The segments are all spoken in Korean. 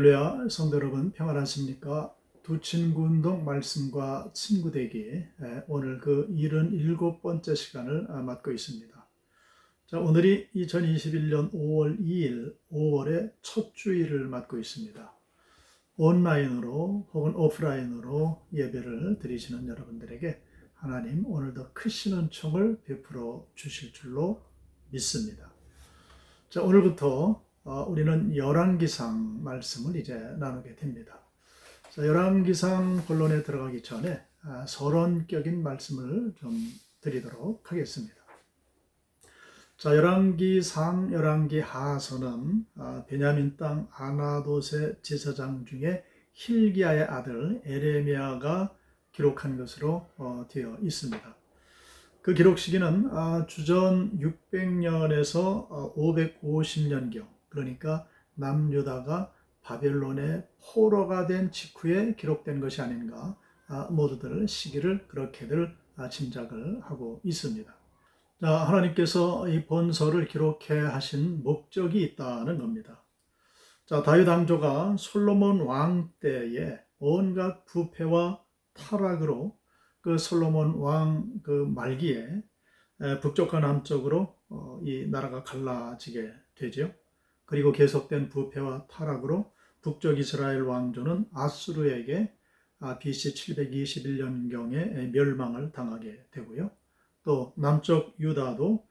할렐루야, 성도 여러분 평안하십니까? 두 친구 운동 말씀과 친구 되기, 오늘 그 77번째 시간을 맡고 있습니다. 자, 오늘이 2021년 5월 2일, 5월의 첫 주일을 맡고 있습니다. 온라인으로 혹은 오프라인으로 예배를 드리시는 여러분들에게 하나님 오늘도 크신 은총을 베풀어 주실 줄로 믿습니다. 자, 오늘부터 우리는 열왕기상 말씀을 이제 나누게 됩니다. 자, 열왕기상 본론에 들어가기 전에 서론격인 말씀을 좀 드리도록 하겠습니다. 자, 열왕기상, 열왕기하서는 베냐민 땅 아나돗의 제사장 중에 힐기야의 아들 에레미야가 기록한 것으로 되어 있습니다. 그 기록 시기는 주전 600년에서 550년경, 그러니까 남유다가 바벨론의 포로가 된 직후에 기록된 것이 아닌가, 모두들 시기를 그렇게들 짐작을 하고 있습니다. 자, 하나님께서 이 본서를 기록해 하신 목적이 있다는 겁니다. 자, 다윗 왕조가 솔로몬 왕 때에 온갖 부패와 타락으로 그 솔로몬 왕 그 말기에 북쪽과 남쪽으로 이 나라가 갈라지게 되죠. 그리고 계속된 부패와 타락으로 북쪽 이스라엘 왕조는 아수르에게 BC 721년경에 멸망을 당하게 되고요. 또 남쪽 유다도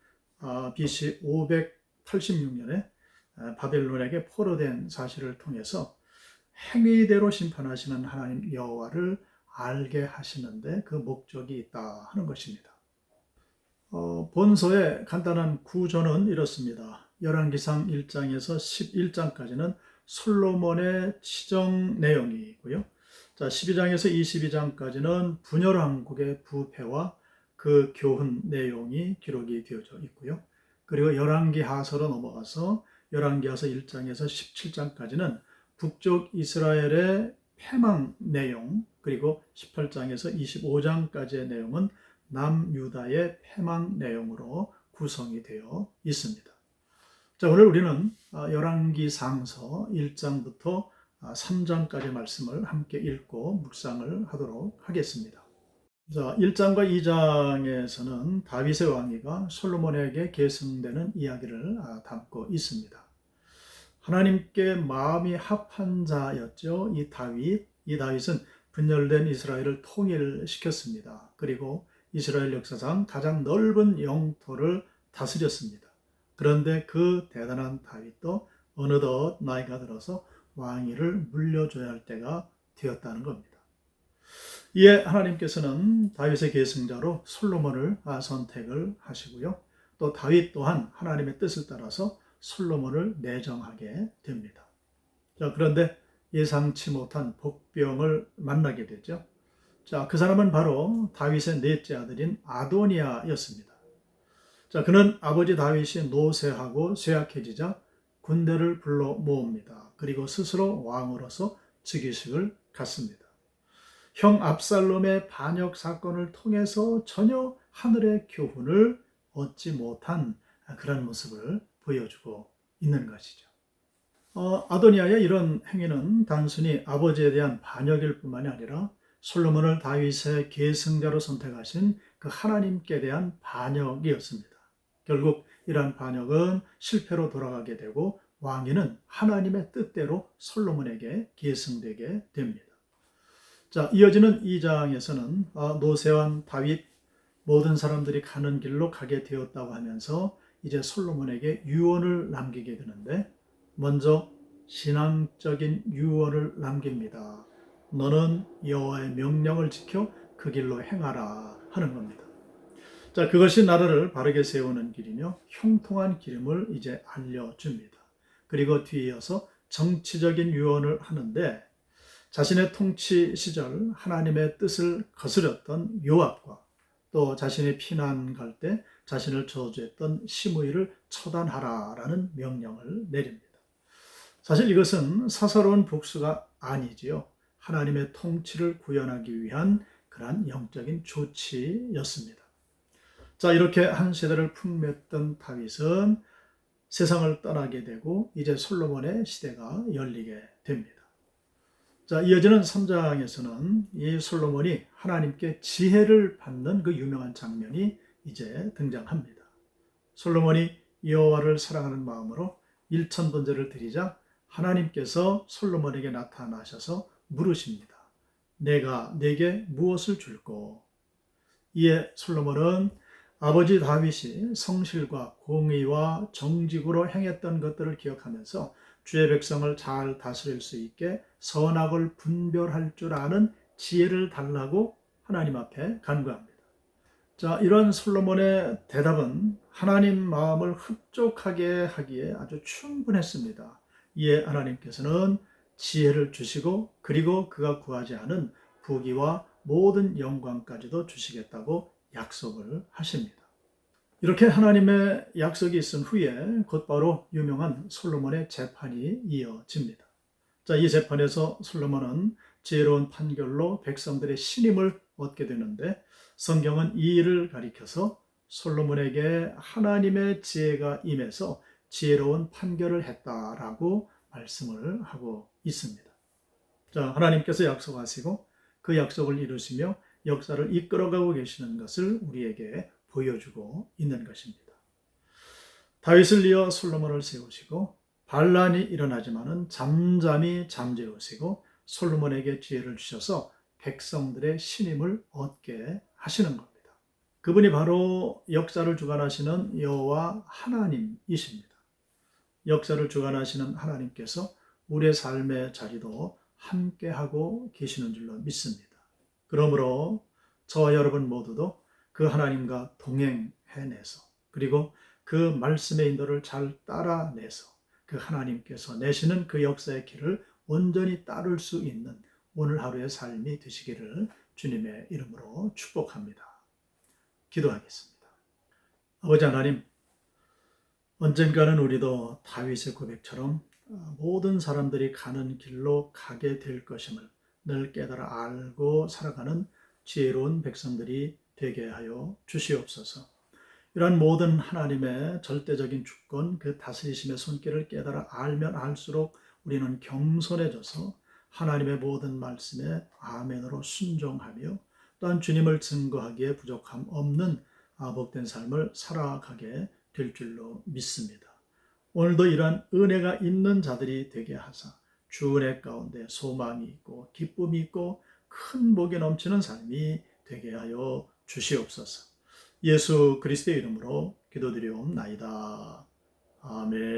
BC 586년에 바벨론에게 포로된 사실을 통해서 행위대로 심판하시는 하나님 여호와를 알게 하시는데 그 목적이 있다 하는 것입니다. 본서의 간단한 구조는 이렇습니다. 열왕기상 1장에서 11장까지는 솔로몬의 치정 내용이고요. 자, 12장에서 22장까지는 분열왕국의 부패와 그 교훈 내용이 기록이 되어져 있고요. 그리고 열왕기하서로 넘어가서 열왕기하서 1장에서 17장까지는 북쪽 이스라엘의 패망 내용, 그리고 18장에서 25장까지의 내용은 남유다의 패망 내용으로 구성이 되어 있습니다. 자, 오늘 우리는 열왕기상서 1장부터 3장까지 말씀을 함께 읽고 묵상을 하도록 하겠습니다. 자, 1장과 2장에서는 다윗의 왕위가 솔로몬에게 계승되는 이야기를 담고 있습니다. 하나님께 마음이 합한 자였죠. 이 다윗은 분열된 이스라엘을 통일시켰습니다. 그리고 이스라엘 역사상 가장 넓은 영토를 다스렸습니다. 그런데 그 대단한 다윗도 어느덧 나이가 들어서 왕위를 물려줘야 할 때가 되었다는 겁니다. 이에 하나님께서는 다윗의 계승자로 솔로몬을 선택을 하시고요. 또 다윗 또한 하나님의 뜻을 따라서 솔로몬을 내정하게 됩니다. 자, 그런데 예상치 못한 복병을 만나게 되죠. 자, 그 사람은 바로 다윗의 넷째 아들인 아도니아였습니다. 자, 그는 아버지 다윗이 노쇠하고 쇠약해지자 군대를 불러 모읍니다. 그리고 스스로 왕으로서 즉위식을 갖습니다. 형 압살롬의 반역 사건을 통해서 전혀 하늘의 교훈을 얻지 못한 그런 모습을 보여주고 있는 것이죠. 아도니아의 이런 행위는 단순히 아버지에 대한 반역일 뿐만이 아니라 솔로몬을 다윗의 계승자로 선택하신 그 하나님께 대한 반역이었습니다. 결국 이러한 반역은 실패로 돌아가게 되고 왕위는 하나님의 뜻대로 솔로몬에게 계승되게 됩니다. 자, 이어지는 2장에서는 노쇠한 다윗, 모든 사람들이 가는 길로 가게 되었다고 하면서 이제 솔로몬에게 유언을 남기게 되는데, 먼저 신앙적인 유언을 남깁니다. 너는 여호와의 명령을 지켜 그 길로 행하라 하는 겁니다. 자, 그것이 나라를 바르게 세우는 길이며 형통한 길임을 이제 알려줍니다. 그리고 뒤이어서 정치적인 유언을 하는데, 자신의 통치 시절 하나님의 뜻을 거스렸던 요압과 또 자신이 피난 갈 때 자신을 저주했던 시므이를 처단하라라는 명령을 내립니다. 사실 이것은 사사로운 복수가 아니지요. 하나님의 통치를 구현하기 위한 그러한 영적인 조치였습니다. 자, 이렇게 한 세대를 풍미했던 다윗은 세상을 떠나게 되고 이제 솔로몬의 시대가 열리게 됩니다. 자, 이어지는 3장에서는 이 솔로몬이 하나님께 지혜를 받는 그 유명한 장면이 이제 등장합니다. 솔로몬이 여호와를 사랑하는 마음으로 일천번제를 드리자 하나님께서 솔로몬에게 나타나셔서 물으십니다. 내가 네게 무엇을 줄꼬? 이에 솔로몬은 아버지 다윗이 성실과 공의와 정직으로 행했던 것들을 기억하면서 주의 백성을 잘 다스릴 수 있게 선악을 분별할 줄 아는 지혜를 달라고 하나님 앞에 간구합니다. 자, 이런 솔로몬의 대답은 하나님 마음을 흡족하게 하기에 아주 충분했습니다. 이에 하나님께서는 지혜를 주시고 그리고 그가 구하지 않은 부귀와 모든 영광까지도 주시겠다고 약속을 하십니다. 이렇게 하나님의 약속이 있은 후에 곧바로 유명한 솔로몬의 재판이 이어집니다. 자, 이 재판에서 솔로몬은 지혜로운 판결로 백성들의 신임을 얻게 되는데 성경은 이 일을 가리켜서 솔로몬에게 하나님의 지혜가 임해서 지혜로운 판결을 했다라고 말씀을 하고 있습니다. 자, 하나님께서 약속하시고 그 약속을 이루시며 역사를 이끌어가고 계시는 것을 우리에게 보여주고 있는 것입니다. 다윗을 이어 솔로몬을 세우시고 반란이 일어나지만은 잠잠히 잠재우시고 솔로몬에게 지혜를 주셔서 백성들의 신임을 얻게 하시는 겁니다. 그분이 바로 역사를 주관하시는 여호와 하나님이십니다. 역사를 주관하시는 하나님께서 우리의 삶의 자리도 함께하고 계시는 줄로 믿습니다. 그러므로 저와 여러분 모두도 그 하나님과 동행해내서 그리고 그 말씀의 인도를 잘 따라내서 그 하나님께서 내시는 그 역사의 길을 온전히 따를 수 있는 오늘 하루의 삶이 되시기를 주님의 이름으로 축복합니다. 기도하겠습니다. 아버지 하나님, 언젠가는 우리도 다윗의 고백처럼 모든 사람들이 가는 길로 가게 될 것임을 늘 깨달아 알고 살아가는 지혜로운 백성들이 되게 하여 주시옵소서. 이러한 모든 하나님의 절대적인 주권, 그 다스리심의 손길을 깨달아 알면 알수록 우리는 겸손해져서 하나님의 모든 말씀에 아멘으로 순종하며 또한 주님을 증거하기에 부족함 없는 복된 삶을 살아가게 될 줄로 믿습니다. 오늘도 이러한 은혜가 있는 자들이 되게 하사 주 은혜 가운데 소망이 있고 기쁨이 있고 큰 복이 넘치는 삶이 되게 하여 주시옵소서. 예수 그리스도의 이름으로 기도드리옵나이다. 아멘.